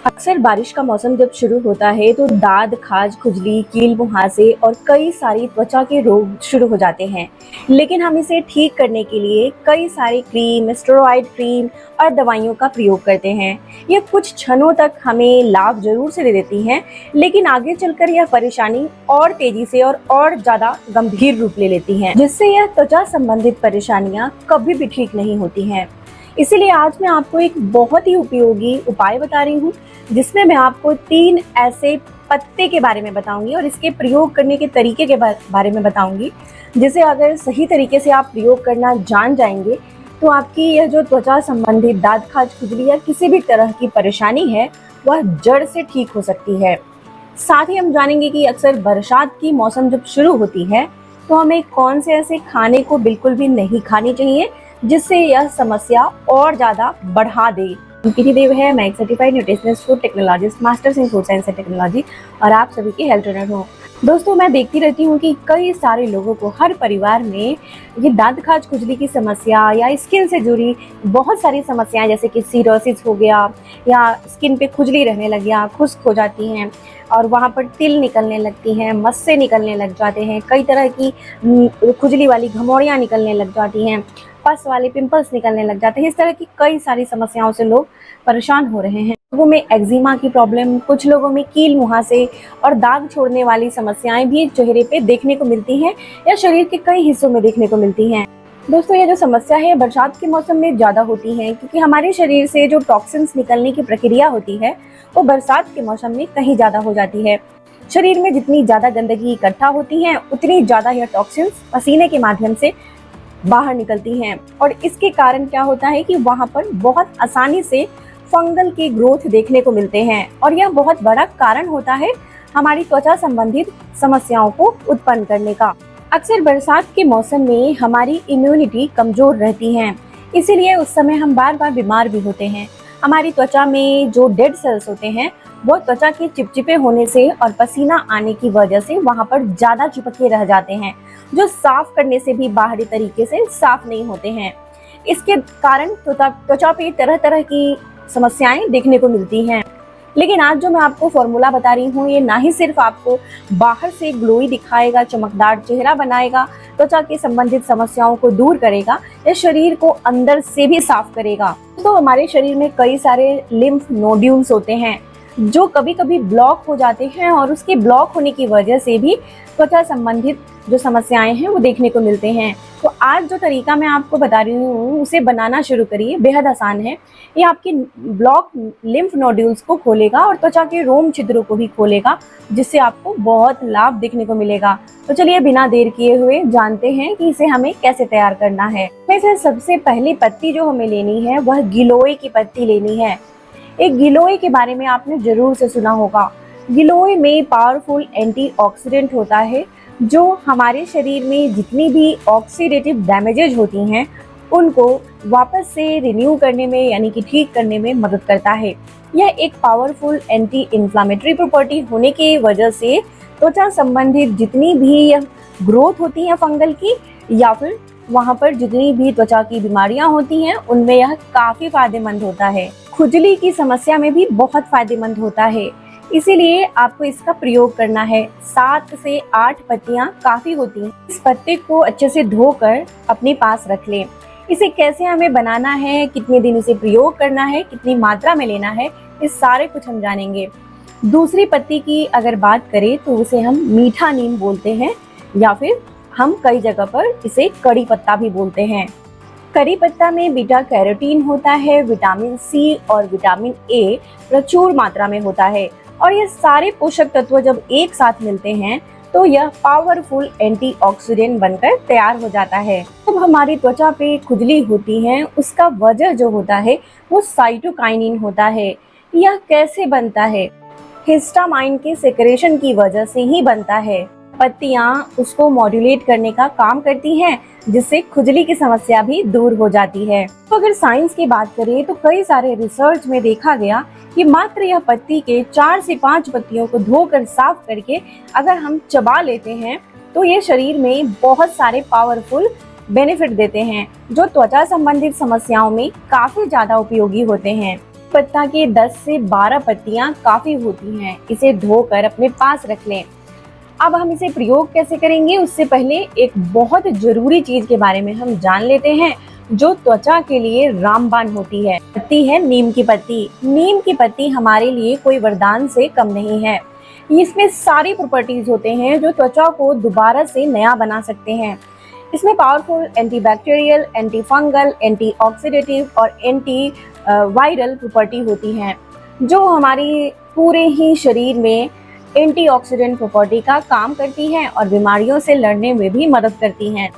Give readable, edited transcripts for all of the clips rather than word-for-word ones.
अक्सर बारिश का मौसम जब शुरू होता है तो दाद, खाज, खुजली, कील मुहासे और कई सारी त्वचा के रोग शुरू हो जाते हैं। लेकिन हम इसे ठीक करने के लिए कई सारी क्रीम, स्टेरॉइड क्रीम और दवाइयों का प्रयोग करते हैं। ये कुछ क्षणों तक हमें लाभ जरूर से दे देती हैं, लेकिन आगे चलकर यह परेशानी और तेजी से और ज़्यादा गंभीर रूप ले लेती हैं, जिससे यह त्वचा संबंधित परेशानियां कभी भी ठीक नहीं होती हैं। इसीलिए आज मैं आपको एक बहुत ही उपयोगी उपाय बता रही हूँ, जिसमें मैं आपको 3 ऐसे पत्ते के बारे में बताऊंगी और इसके प्रयोग करने के तरीके के बारे में बताऊंगी, जिसे अगर सही तरीके से आप प्रयोग करना जान जाएंगे तो आपकी यह जो त्वचा संबंधित दाद, खाज, खुजली या किसी भी तरह की परेशानी है वह जड़ से ठीक हो सकती है। साथ ही हम जानेंगे कि अक्सर बरसात की मौसम जब शुरू होती है तो हमें कौन से ऐसे खाने को बिल्कुल भी नहीं खानी चाहिए जिससे यह समस्या और ज़्यादा बढ़ा दे। प्रीति देव है, मैं एक certified nutritionist, food technologist, masters in food science and technology और आप सभी की हेल्थ ट्रेनर हूँ। दोस्तों, मैं देखती रहती हूँ कि कई सारे लोगों को हर परिवार में ये दांत, खाज, खुजली की समस्या या स्किन से जुड़ी बहुत सारी समस्याएं, जैसे कि सिरोसिस हो गया या स्किन पे खुजली रहने लग गया, खुश्क हो जाती हैं और वहाँ पर तिल निकलने लगती हैं, मस्से निकलने लग जाते हैं, कई तरह की खुजली वाली घमौड़ियाँ निकलने लग जाती हैं, पस वाले पिंपल्स निकलने लग जाते हैं। इस तरह की कई सारी समस्याओं से लोग परेशान हो रहे हैं। लोगों में एक्जिमा की प्रॉब्लम, कुछ लोगों में कील मुहासे और दाग छोड़ने वाली समस्याएं भी चेहरे पे देखने को मिलती हैं या शरीर के कई हिस्सों में देखने को मिलती हैं। दोस्तों, ये जो समस्या है बरसात के मौसम में ज़्यादा होती है, क्योंकि हमारे शरीर से जो टॉक्सिन्स निकलने की प्रक्रिया होती है वो बरसात के मौसम में कहीं ज़्यादा हो जाती है। शरीर में जितनी ज़्यादा गंदगी इकट्ठा होती है उतनी ज़्यादा यह टॉक्सिन्स पसीने के माध्यम से बाहर निकलती हैं और इसके कारण क्या होता है कि वहाँ पर बहुत आसानी से फंगल के ग्रोथ देखने को मिलते हैं और यह बहुत बड़ा कारण होता है हमारी त्वचा संबंधित समस्याओं को उत्पन्न करने का। अक्सर बरसात के मौसम में हमारी इम्यूनिटी कमजोर रहती है, इसीलिए उस समय हम बार बार बीमार भी होते हैं। हमारी त्वचा में जो डेड सेल्स होते हैं वो त्वचा के चिपचिपे होने से और पसीना आने की वजह से वहाँ पर ज़्यादा चिपके रह जाते हैं, जो साफ करने से भी बाहरी तरीके से साफ नहीं होते हैं। इसके कारण त्वचा पे तरह तरह की समस्याएं देखने को मिलती हैं। लेकिन आज जो मैं आपको फॉर्मूला बता रही हूँ ये ना ही सिर्फ आपको बाहर से ग्लोई दिखाएगा, चमकदार चेहरा बनाएगा, त्वचा के संबंधित समस्याओं को दूर करेगा, यह शरीर को अंदर से भी साफ करेगा। तो हमारे शरीर में कई सारे लिम्फ नोड्यूल्स होते हैं जो कभी कभी ब्लॉक हो जाते हैं और उसके ब्लॉक होने की वजह से भी त्वचा संबंधित जो समस्याएं हैं वो देखने को मिलते हैं। तो आज जो तरीका मैं आपको बता रही हूँ उसे बनाना शुरू करिए, बेहद आसान है। ये आपकी ब्लॉक लिम्फ नोड्यूल्स को खोलेगा और त्वचा के रोम छिद्रों को भी खोलेगा, जिससे आपको बहुत लाभ देखने को मिलेगा। तो चलिए बिना देर किए हुए जानते हैं कि इसे हमें कैसे तैयार करना है। वैसे सबसे पहली पत्ती जो हमें लेनी है वह गिलोय की पत्ती लेनी है। एक गिलोय के बारे में आपने जरूर से सुना होगा। गिलोय में पावरफुल एंटीऑक्सीडेंट होता है जो हमारे शरीर में जितनी भी ऑक्सीडेटिव डैमेजेज होती हैं उनको वापस से रिन्यू करने में यानी कि ठीक करने में मदद करता है। यह एक पावरफुल एंटी इन्फ्लामेटरी प्रॉपर्टी होने की वजह से त्वचा संबंधित जितनी भी ग्रोथ होती है फंगल की या फिर वहाँ पर जितनी भी त्वचा की बीमारियां होती हैं उनमें यह काफ़ी फायदेमंद होता है। खुजली की समस्या में भी बहुत फायदेमंद होता है, इसीलिए आपको इसका प्रयोग करना है। 7 से 8 पत्तियां काफी होती हैं। इस पत्ते को अच्छे से धोकर अपने पास रख लें। इसे कैसे हमें बनाना है, कितने दिन इसे प्रयोग करना है, कितनी मात्रा में लेना है, इस सारे कुछ हम जानेंगे। दूसरी पत्ती की अगर बात करें तो उसे हम मीठा नीम बोलते हैं या फिर हम कई जगह पर इसे कड़ी पत्ता भी बोलते हैं। करी पत्ता में बीटा कैरोटीन होता है, विटामिन सी और विटामिन ए प्रचुर मात्रा में होता है और ये सारे पोषक तत्व जब एक साथ मिलते हैं तो यह पावरफुल एंटीऑक्सीडेंट बनकर तैयार हो जाता है। जब हमारी त्वचा पे खुजली होती है उसका वजह जो होता है वो साइटोकाइनिन होता है। यह कैसे बनता है? हिस्टामाइन के सेक्रेशन की वजह से ही बनता है। पत्तियां उसको मॉड्यूलेट करने का काम करती हैं, जिससे खुजली की समस्या भी दूर हो जाती है। तो अगर साइंस की बात करें तो कई सारे रिसर्च में देखा गया कि मात्र यह पत्ती के 4 से 5 पत्तियों को धोकर साफ करके अगर हम चबा लेते हैं तो ये शरीर में बहुत सारे पावरफुल बेनिफिट देते हैं जो त्वचा संबंधित समस्याओं में काफी ज्यादा उपयोगी होते हैं। पत्ता की 10 से 12 पत्तियां काफी होती हैं। इसे धोकर अपने पास रख लें। अब हम इसे प्रयोग कैसे करेंगे, उससे पहले एक बहुत जरूरी चीज के बारे में हम जान लेते हैं जो त्वचा के लिए रामबाण होती है। पत्ती है नीम की पत्ती। नीम की पत्ती हमारे लिए कोई वरदान से कम नहीं है। इसमें सारी प्रॉपर्टीज होते हैं जो त्वचा को दोबारा से नया बना सकते हैं। इसमें powerful antibacterial, anti fungal, antioxidative और एंटी वायरल प्रॉपर्टी होती हैं जो हमारी पूरे ही शरीर में एंटीऑक्सीडेंट प्रॉपर्टी का काम करती हैं और बीमारियों से लड़ने में भी मदद करती हैं।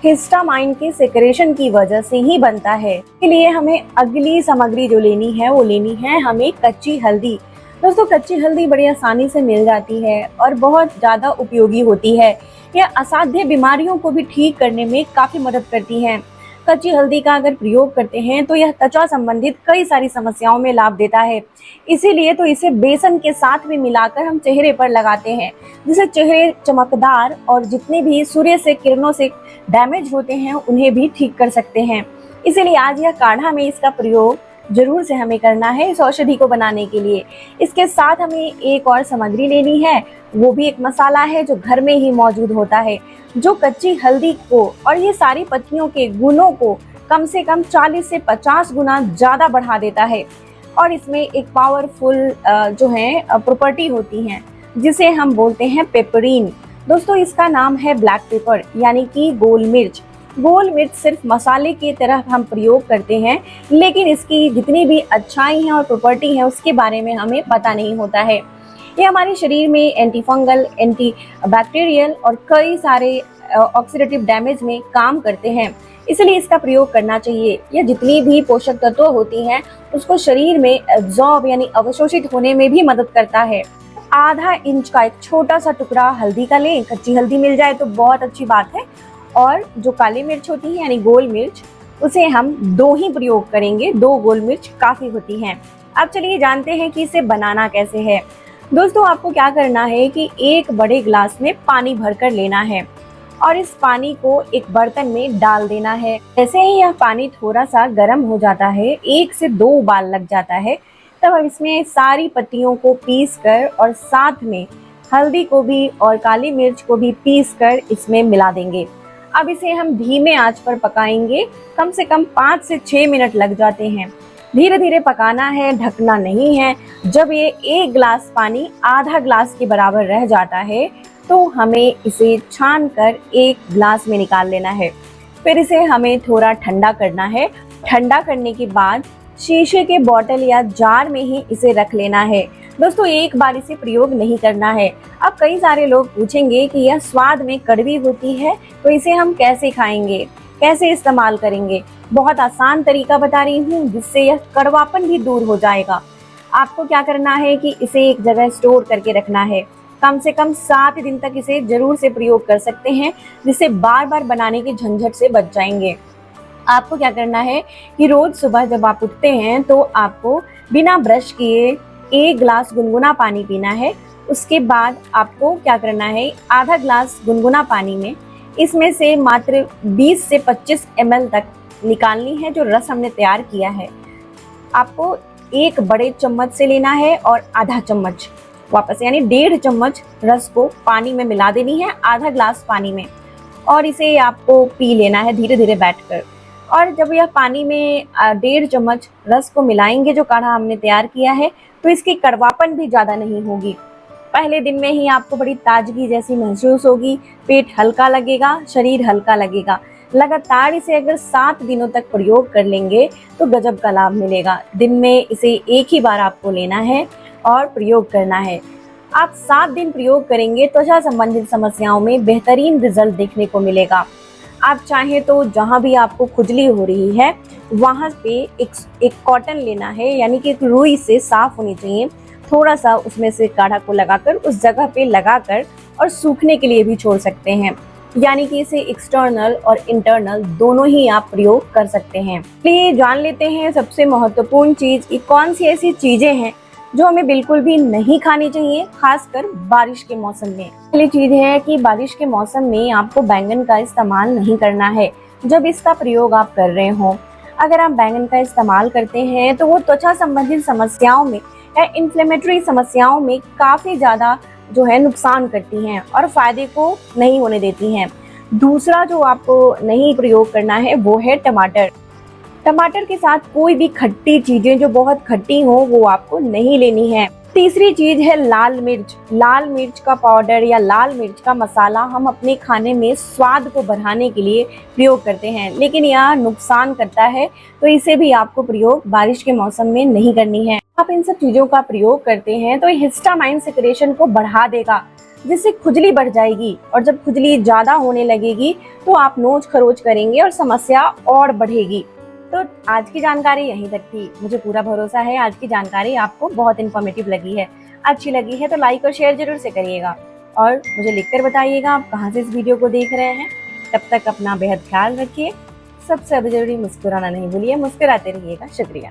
हिस्टामाइन के सेक्रेशन की वजह से ही बनता है। इसके लिए हमें अगली सामग्री जो लेनी है वो लेनी है हमें कच्ची हल्दी। दोस्तों, कच्ची हल्दी बड़ी आसानी से मिल जाती है और बहुत ज़्यादा उपयोगी होती है। यह असाध्य बीमारियों को भी ठीक करने में काफ़ी मदद करती है। कच्ची हल्दी का अगर प्रयोग करते हैं तो यह त्वचा संबंधित कई सारी समस्याओं में लाभ देता है। इसीलिए तो इसे बेसन के साथ भी मिलाकर हम चेहरे पर लगाते हैं, जिससे चेहरे चमकदार और जितने भी सूर्य से किरणों से डैमेज होते हैं उन्हें भी ठीक कर सकते हैं। इसीलिए आज यह काढ़ा में इसका प्रयोग जरूर से हमें करना है इस औषधि को बनाने के लिए। इसके साथ हमें एक और सामग्री लेनी है, वो भी एक मसाला है जो घर में ही मौजूद होता है, जो कच्ची हल्दी को और ये सारी पत्तियों के गुणों को कम से कम 40 से 50 गुना ज़्यादा बढ़ा देता है। और इसमें एक पावरफुल जो है प्रॉपर्टी होती है जिसे हम बोलते हैं पेपरिन। दोस्तों, इसका नाम है ब्लैक पेपर यानी कि गोल मिर्च। गोल मिर्च सिर्फ मसाले की तरह हम प्रयोग करते हैं, लेकिन इसकी जितनी भी अच्छाई हैं और प्रॉपर्टी है उसके बारे में हमें पता नहीं होता है। ये हमारे शरीर में एंटी फंगल, एंटी बैक्टीरियल और कई सारे ऑक्सीडेटिव डैमेज में काम करते हैं, इसलिए इसका प्रयोग करना चाहिए। यह जितनी भी पोषक तत्व होती हैं उसको शरीर में एब्जॉर्ब यानी अवशोषित होने में भी मदद करता है। आधा इंच का एक छोटा सा टुकड़ा हल्दी का लें, कच्ची हल्दी मिल जाए तो बहुत अच्छी बात है। और जो काली मिर्च होती है यानी गोल मिर्च, उसे हम 2 ही प्रयोग करेंगे, 2 गोल मिर्च काफ़ी होती हैं। अब चलिए जानते हैं कि इसे बनाना कैसे है। दोस्तों, आपको क्या करना है कि एक बड़े गिलास में पानी भरकर लेना है और इस पानी को एक बर्तन में डाल देना है। जैसे ही यह पानी थोड़ा सा गर्म हो जाता है, 1 से 2 उबाल लग जाता है, तब हम इसमें सारी पत्तियों को पीस कर और साथ में हल्दी को भी और काली मिर्च को भी पीस कर इसमें मिला देंगे। अब इसे हम धीमे आंच पर पकाएंगे, कम से कम 5 से 6 मिनट लग जाते हैं। धीरे धीरे पकाना है, ढकना नहीं है। जब ये 1 गिलास पानी आधा गिलास के बराबर रह जाता है तो हमें इसे छान कर 1 गिलास में निकाल लेना है। फिर इसे हमें थोड़ा ठंडा करना है। ठंडा करने के बाद शीशे के बोतल या जार में ही इसे रख लेना है। दोस्तों, एक बार इसे प्रयोग नहीं करना है। अब कई सारे लोग पूछेंगे कि यह स्वाद में कड़वी होती है तो इसे हम कैसे खाएंगे, कैसे इस्तेमाल करेंगे। बहुत आसान तरीका बता रही हूँ जिससे यह कड़वापन भी दूर हो जाएगा। आपको क्या करना है कि इसे एक जगह स्टोर करके रखना है। कम से कम 7 दिन तक इसे जरूर से प्रयोग कर सकते हैं, जिससे बार बार बनाने के झंझट से बच जाएंगे। आपको क्या करना है कि रोज सुबह जब आप उठते हैं तो आपको बिना ब्रश किए 1 गिलास गुनगुना पानी पीना है। उसके बाद आपको क्या करना है, आधा गिलास गुनगुना पानी में इसमें से मात्र 20 से 25 ml तक निकालनी है जो रस हमने तैयार किया है। आपको 1 बड़े चम्मच से लेना है और आधा चम्मच वापस यानी 1.5 चम्मच रस को पानी में मिला देनी है, आधा गिलास पानी में, और इसे आपको पी लेना है धीरे धीरे बैठकर। और जब यह पानी में 1.5 चम्मच रस को मिलाएंगे जो काढ़ा हमने तैयार किया है, तो इसकी कड़वापन भी ज़्यादा नहीं होगी। पहले दिन में ही आपको बड़ी ताजगी जैसी महसूस होगी, पेट हल्का लगेगा, शरीर हल्का लगेगा। लगातार इसे अगर 7 दिनों तक प्रयोग कर लेंगे तो गजब का लाभ मिलेगा। दिन में इसे 1 ही बार आपको लेना है और प्रयोग करना है। आप 7 दिन प्रयोग करेंगे, त्वचा संबंधित समस्याओं में बेहतरीन रिजल्ट देखने को मिलेगा। आप चाहें तो जहाँ भी आपको खुजली हो रही है वहाँ पे एक कॉटन लेना है, यानी कि एक रुई से साफ होनी चाहिए। थोड़ा सा उसमें से काढ़ा को लगाकर उस जगह पे लगाकर और सूखने के लिए भी छोड़ सकते हैं, यानी कि इसे एक्सटर्नल और इंटरनल दोनों ही आप प्रयोग कर सकते हैं। चलिए जान लेते हैं सबसे महत्वपूर्ण चीज कि कौन सी ऐसी चीजें हैं जो हमें बिल्कुल भी नहीं खानी चाहिए, खासकर बारिश के मौसम में। पहली चीज है कि बारिश के मौसम में आपको बैंगन का इस्तेमाल नहीं करना है जब इसका प्रयोग आप कर रहे हो। अगर आप बैंगन का इस्तेमाल करते हैं तो वो त्वचा संबंधित समस्याओं में या इन्फ्लेमेटरी समस्याओं में काफ़ी ज़्यादा जो है नुकसान करती हैं और फायदे को नहीं होने देती हैं। दूसरा जो आपको नहीं प्रयोग करना है वो है टमाटर। टमाटर के साथ कोई भी खट्टी चीजें जो बहुत खट्टी हो वो आपको नहीं लेनी है। तीसरी चीज है लाल मिर्च। लाल मिर्च का पाउडर या लाल मिर्च का मसाला हम अपने खाने में स्वाद को बढ़ाने के लिए प्रयोग करते हैं, लेकिन यह नुकसान करता है, तो इसे भी आपको प्रयोग बारिश के मौसम में नहीं करनी है। आप इन सब चीजों का प्रयोग करते हैं तो हिस्टामाइन सिक्रेशन को बढ़ा देगा, जिससे खुजली बढ़ जाएगी, और जब खुजली ज्यादा होने लगेगी तो आप नोच खरोच करेंगे और समस्या और बढ़ेगी। तो आज की जानकारी यहीं तक थी। मुझे पूरा भरोसा है आज की जानकारी आपको बहुत इन्फॉर्मेटिव लगी है। अच्छी लगी है तो लाइक और शेयर जरूर से करिएगा और मुझे लिखकर बताइएगा आप कहाँ से इस वीडियो को देख रहे हैं। तब तक अपना बेहद ख्याल रखिए। सबसे ज़्यादा जरूरी मुस्कुराना नहीं भूलिए, मुस्कुराते रहिएगा। शुक्रिया।